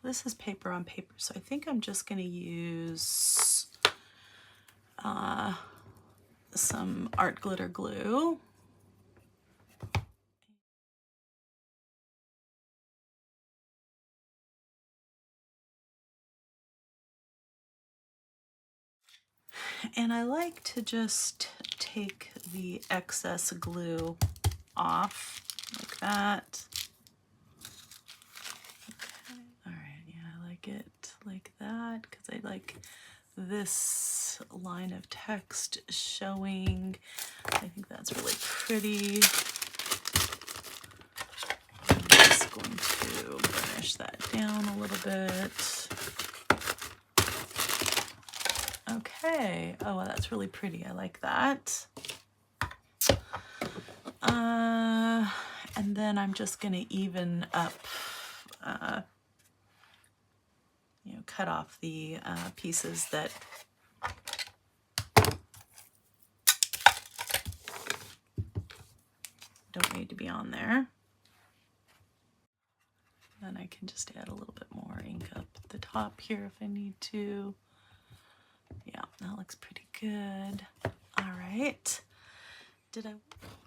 this is paper on paper, so I think I'm just going to use some art glitter glue. And I like to just take the excess glue off like that. Okay. All right, yeah, I like it like that because I like this line of text showing. I think that's really pretty. I'm just going to burnish that down a little bit. Okay, oh, well, that's really pretty. I like that. And then I'm just going to even up, you know, cut off the pieces that don't need to be on there. Then I can just add a little bit more ink up at the top here if I need to. Yeah, that looks pretty good. All right.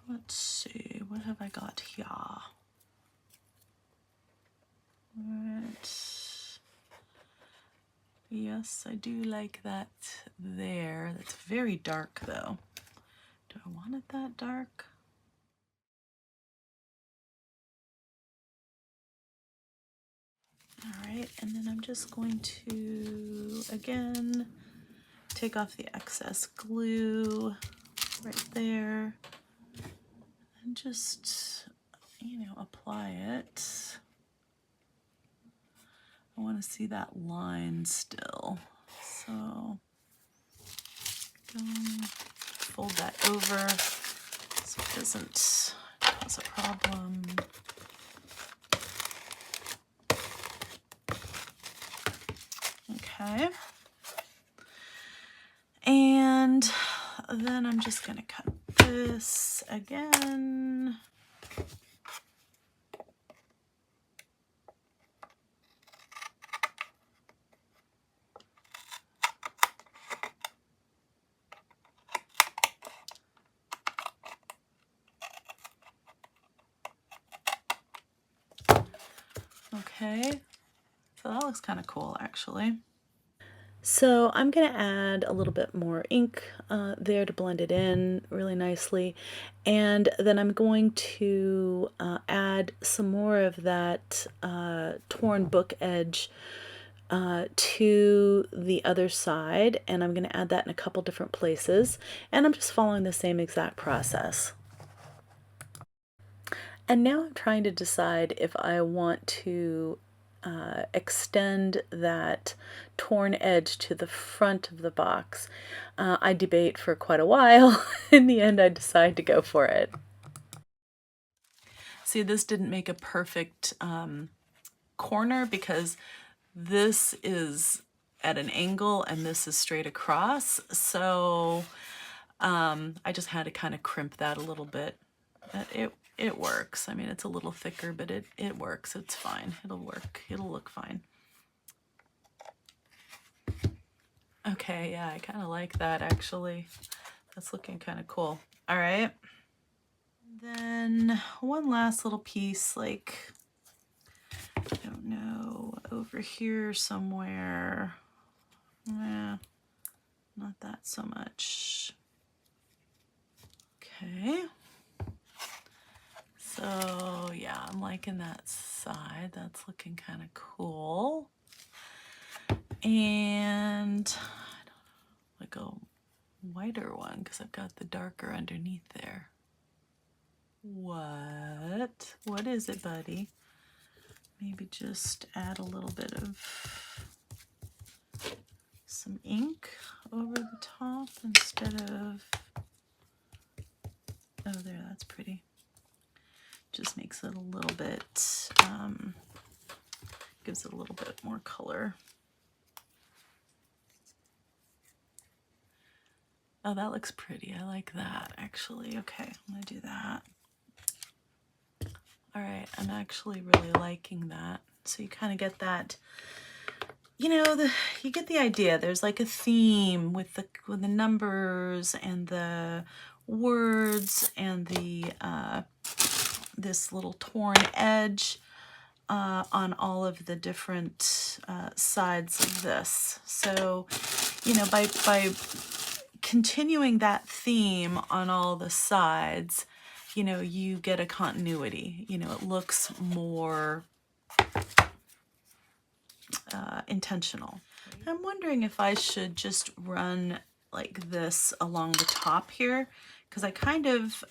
Let's see, what have I got here? All right. Yes, I do like that there. That's very dark though. Do I want it that dark? All right, and then I'm just going to, again, take off the excess glue right there and just, you know, apply it. I want to see that line still, so fold that over so it doesn't cause a problem. Okay, and then I'm just going to cut this again. Okay, so that looks kind of cool actually. So I'm going to add a little bit more ink there to blend it in really nicely. And then I'm going to add some more of that torn book edge to the other side, and I'm going to add that in a couple different places, and I'm just following the same exact process. And now I'm trying to decide if I want to extend that torn edge to the front of the box. I debate for quite a while. In the end, I decide to go for it. See, this didn't make a perfect corner because this is at an angle and this is straight across. So I just had to kind of crimp that a little bit. It works. I mean, it's a little thicker, but it works. It's fine. It'll work. It'll look fine. Okay, yeah, I kind of like that actually. That's looking kind of cool. All right. Then one last little piece, like, I don't know, over here somewhere. Yeah, not that so much. Okay. So yeah, I'm liking that side. That's looking kind of cool. And I don't know, like a whiter one because I've got the darker underneath there. What? What is it, buddy? Maybe just add a little bit of some ink over the top instead of, oh there, that's pretty. Just makes it a little bit, gives it a little bit more color. Oh, that looks pretty. I like that actually. Okay, I'm gonna do that. All right, I'm actually really liking that. So you kind of get that, you know, you get the idea. There's like a theme with the numbers and the words and the this little torn edge on all of the different sides of this. So, you know, by continuing that theme on all the sides, you know, you get a continuity. You know, it looks more intentional. I'm wondering if I should just run like this along the top here, because I kind of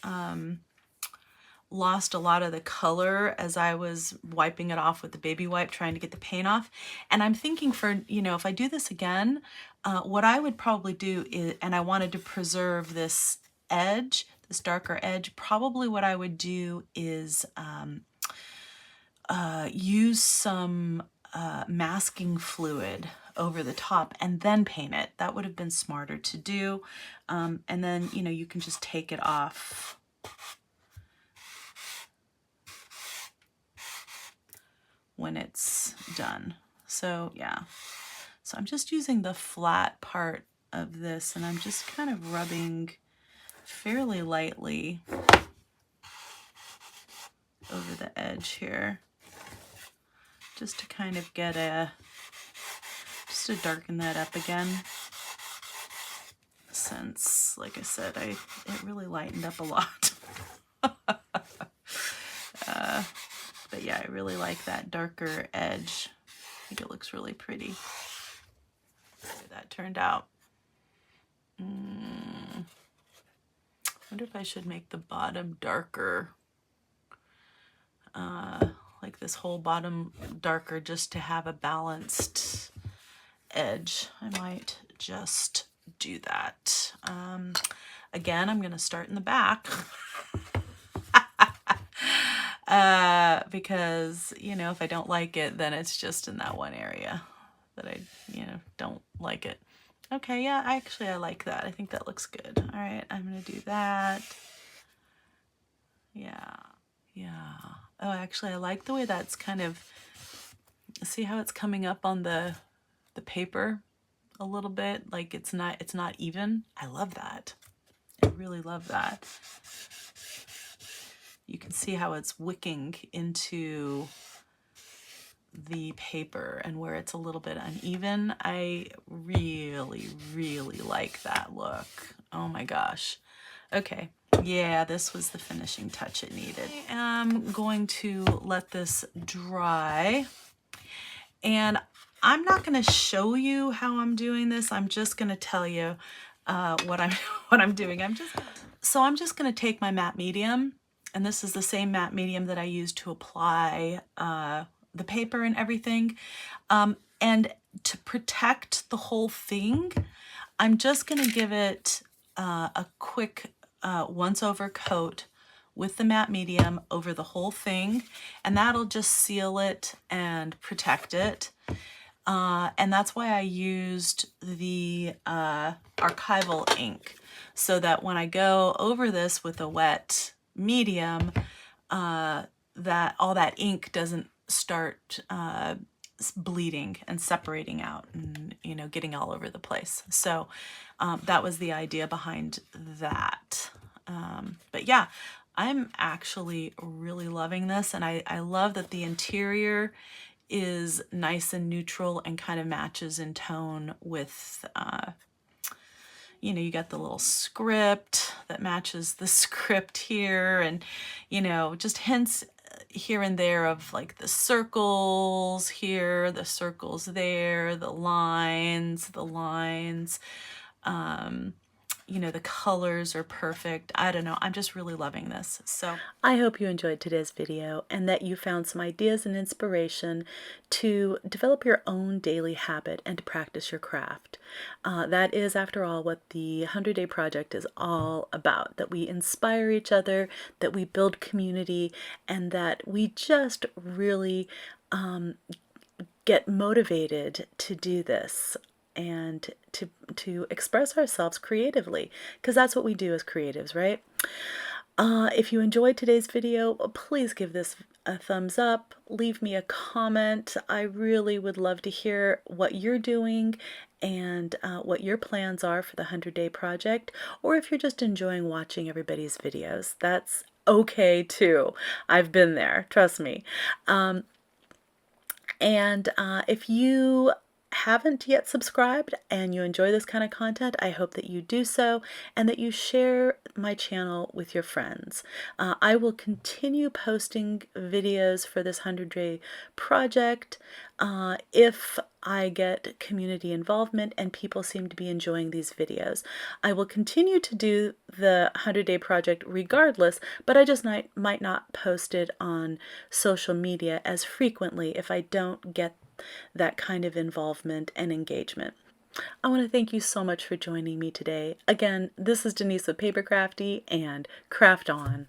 lost a lot of the color as I was wiping it off with the baby wipe, trying to get the paint off. And I'm thinking for, you know, if I do this again, what I would probably do is, and I wanted to preserve this edge, this darker edge, probably what I would do is use some masking fluid over the top and then paint it. That would have been smarter to do. And then, you know, you can just take it off when it's done. So yeah, so I'm just using the flat part of this and I'm just kind of rubbing fairly lightly over the edge here, just to kind of get just to darken that up again, since, like I said, it really lightened up a lot. But yeah, I really like that darker edge. I think it looks really pretty. That turned out. I wonder if I should make the bottom darker, like this whole bottom darker, just to have a balanced edge. I might just do that. Again, I'm going to start in the back. Because, you know, if I don't like it, then it's just in that one area that I, you know, don't like it. Okay, yeah, I like that. I think that looks good. All right, I'm gonna do that. Yeah, yeah. Oh, actually, I like the way that's kind of, see how it's coming up on the paper a little bit, like it's not even. I love that. I really love that. You can see how it's wicking into the paper and where it's a little bit uneven. I really, really like that look. Oh my gosh. Okay, yeah, this was the finishing touch it needed. I am going to let this dry, and I'm not going to show you how I'm doing this. I'm just going to tell you what I'm what I'm doing. I'm just going to take my matte medium, and this is the same matte medium that I use to apply the paper and everything. And to protect the whole thing, I'm just going to give it a quick once over coat with the matte medium over the whole thing, and that'll just seal it and protect it. And that's why I used the archival ink, so that when I go over this with a wet medium, that all that ink doesn't start bleeding and separating out and, you know, getting all over the place. So that was the idea behind that. But yeah, I'm actually really loving this, and I love that the interior is nice and neutral and kind of matches in tone with, you know, you got the little script that matches the script here, and, you know, just hints here and there of like the circles here, the circles there, the lines, you know, the colors are perfect. I don't know, I'm just really loving this. So I hope you enjoyed today's video and that you found some ideas and inspiration to develop your own daily habit and to practice your craft. That is, after all, what the 100-Day Project is all about, that we inspire each other, that we build community, and that we just really get motivated to do this and to express ourselves creatively, because that's what we do as creatives, right? If you enjoyed today's video, please give this a thumbs up, leave me a comment. I really would love to hear what you're doing and what your plans are for the 100-Day Project, or if you're just enjoying watching everybody's videos. That's okay too. I've been there, trust me. And if you haven't yet subscribed and you enjoy this kind of content, I hope that you do so and that you share my channel with your friends. I will continue posting videos for this 100-Day Project if I get community involvement and people seem to be enjoying these videos. I will continue to do the 100-Day Project regardless, but I just might not post it on social media as frequently if I don't get that kind of involvement and engagement. I want to thank you so much for joining me today. Again, this is Denise with PaperKraftD, and craft on.